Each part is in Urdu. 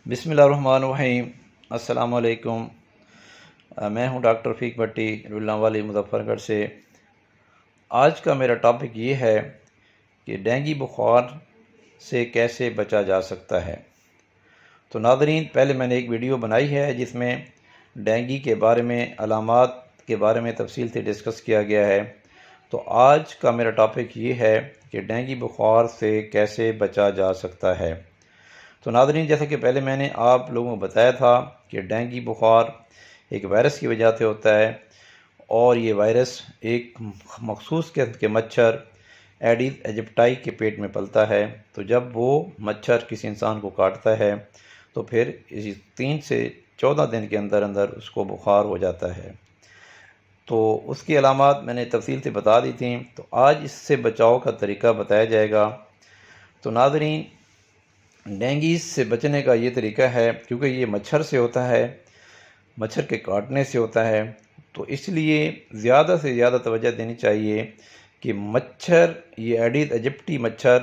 بسم اللہ الرحمن الرحیم۔ السلام علیکم۔ میں ہوں ڈاکٹر رفیق بھٹی رولام والی مظفر گڑھ سے۔ آج کا میرا ٹاپک یہ ہے کہ ڈینگی بخار سے کیسے بچا جا سکتا ہے۔ تو ناظرین، پہلے میں نے ایک ویڈیو بنائی ہے جس میں ڈینگی کے بارے میں، علامات کے بارے میں تفصیل سے ڈسکس کیا گیا ہے۔ تو آج کا میرا ٹاپک یہ ہے کہ ڈینگی بخار سے کیسے بچا جا سکتا ہے۔ تو ناظرین، جیسا کہ پہلے میں نے آپ لوگوں کو بتایا تھا کہ ڈینگی بخار ایک وائرس کی وجہ سے ہوتا ہے، اور یہ وائرس ایک مخصوص قسم کے مچھر ایڈیز ایجپٹائی کے پیٹ میں پلتا ہے۔ تو جب وہ مچھر کسی انسان کو کاٹتا ہے تو پھر 3 سے 14 دن کے اندر اندر اس کو بخار ہو جاتا ہے۔ تو اس کی علامات میں نے تفصیل سے بتا دی تھیں، تو آج اس سے بچاؤ کا طریقہ بتایا جائے گا۔ تو ناظرین، ڈینگی سے بچنے کا یہ طریقہ ہے، کیونکہ یہ مچھر سے ہوتا ہے، مچھر کے کاٹنے سے ہوتا ہے، تو اس لیے زیادہ سے زیادہ توجہ دینی چاہیے کہ مچھر، یہ ایڈیز ایجپٹی مچھر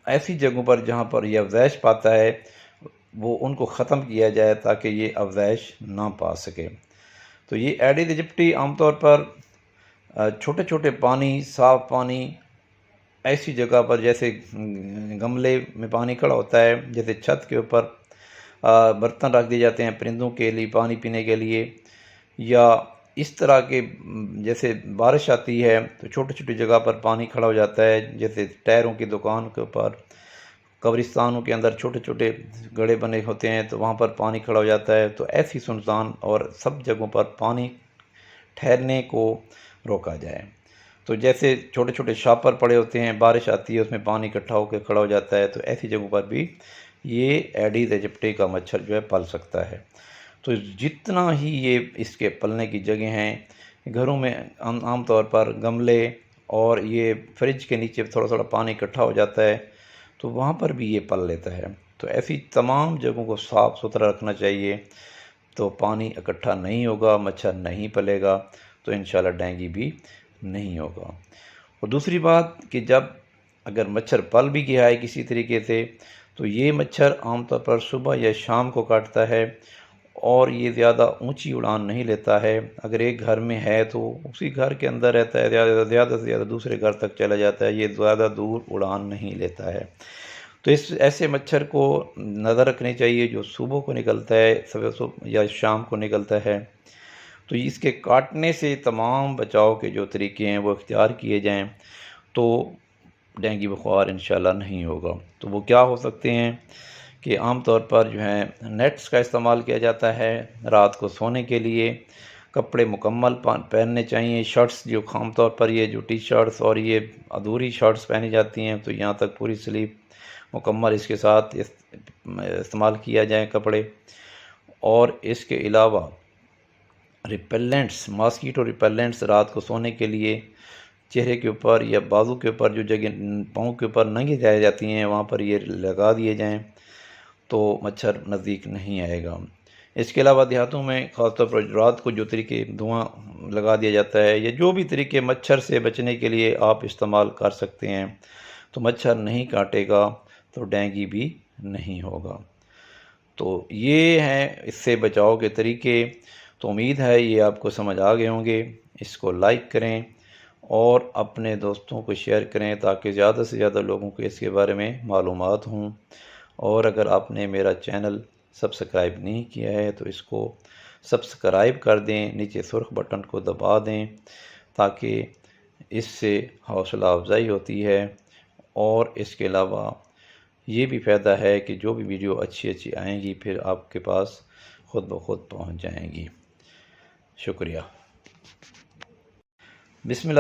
ایسی جگہوں پر جہاں پر یہ افزائش پاتا ہے وہ ان کو ختم کیا جائے تاکہ یہ افزائش نہ پا سکے۔ تو یہ ایڈیز ایجپٹی عام طور پر چھوٹے چھوٹے پانی، صاف پانی، ایسی جگہ پر جیسے گملے میں پانی کھڑا ہوتا ہے، جیسے چھت کے اوپر برتن رکھ دیے جاتے ہیں پرندوں کے لیے پانی پینے کے لیے، یا اس طرح کے جیسے بارش آتی ہے تو چھوٹی چھوٹی جگہ پر پانی کھڑا ہو جاتا ہے، جیسے ٹائروں کی دکان کے اوپر، قبرستانوں کے اندر چھوٹے چھوٹے گڑھے بنے ہوتے ہیں تو وہاں پر پانی کھڑا ہو جاتا ہے۔ تو ایسی سنسان اور سب جگہوں پر پانی ٹھہرنے کو روکا جائے۔ تو جیسے چھوٹے چھوٹے شاپر پڑے ہوتے ہیں، بارش آتی ہے اس میں پانی اکٹھا ہو کے کھڑا ہو جاتا ہے، تو ایسی جگہوں پر بھی یہ ایڈیز ایجپٹی کا مچھر جو ہے پل سکتا ہے۔ تو جتنا ہی یہ اس کے پلنے کی جگہ ہیں، گھروں میں عام طور پر گملے اور یہ فریج کے نیچے تھوڑا تھوڑا پانی اکٹھا ہو جاتا ہے تو وہاں پر بھی یہ پل لیتا ہے۔ تو ایسی تمام جگہوں کو صاف ستھرا رکھنا چاہیے، تو پانی اکٹھا نہیں ہوگا، مچھر نہیں پلے گا، تو انشاءاللہ ڈینگی بھی نہیں ہوگا۔ اور دوسری بات کہ جب اگر مچھر پل بھی گیا ہے کسی طریقے سے، تو یہ مچھر عام طور پر صبح یا شام کو کاٹتا ہے، اور یہ زیادہ اونچی اڑان نہیں لیتا ہے۔ اگر ایک گھر میں ہے تو اسی گھر کے اندر رہتا ہے، زیادہ سے زیادہ دوسرے گھر تک چلا جاتا ہے، یہ زیادہ دور اڑان نہیں لیتا ہے۔ تو ایسے مچھر کو نظر رکھنی چاہیے جو صبح کو نکلتا ہے، صبح یا شام کو نکلتا ہے۔ تو اس کے کاٹنے سے تمام بچاؤ کے جو طریقے ہیں وہ اختیار کیے جائیں تو ڈینگی بخار انشاءاللہ نہیں ہوگا۔ تو وہ کیا ہو سکتے ہیں کہ عام طور پر جو ہے نیٹس کا استعمال کیا جاتا ہے رات کو سونے کے لیے، کپڑے مکمل پہننے چاہیے، شرٹس جو عام طور پر یہ جو ٹی شرٹس اور یہ ادھوری شرٹس پہنی جاتی ہیں تو یہاں تک پوری سلیپ مکمل اس کے ساتھ استعمال کیا جائے کپڑے۔ اور اس کے علاوہ ریپیلنٹس، ماسکیٹو ریپیلنٹس رات کو سونے کے لیے چہرے کے اوپر یا بازو کے اوپر جو جگہ پاؤں کے اوپر ننگی رہ جاتی ہیں وہاں پر یہ لگا دیے جائیں تو مچھر نزدیک نہیں آئے گا۔ اس کے علاوہ دیہاتوں میں خاص طور پر رات کو جو طریقے دھواں لگا دیا جاتا ہے یا جو بھی طریقے مچھر سے بچنے کے لیے آپ استعمال کر سکتے ہیں تو مچھر نہیں کاٹے گا تو ڈینگی بھی نہیں ہوگا۔ تو یہ ہیں اس سے بچاؤ کے طریقے۔ تو امید ہے یہ آپ کو سمجھ آ گئے ہوں گے۔ اس کو لائک کریں اور اپنے دوستوں کو شیئر کریں تاکہ زیادہ سے زیادہ لوگوں کو اس کے بارے میں معلومات ہوں۔ اور اگر آپ نے میرا چینل سبسکرائب نہیں کیا ہے تو اس کو سبسکرائب کر دیں، نیچے سرخ بٹن کو دبا دیں تاکہ اس سے حوصلہ افزائی ہوتی ہے، اور اس کے علاوہ یہ بھی فائدہ ہے کہ جو بھی ویڈیو اچھی آئیں گی پھر آپ کے پاس خود بخود پہنچ جائیں گی۔ شکریہ۔ بسم اللہ۔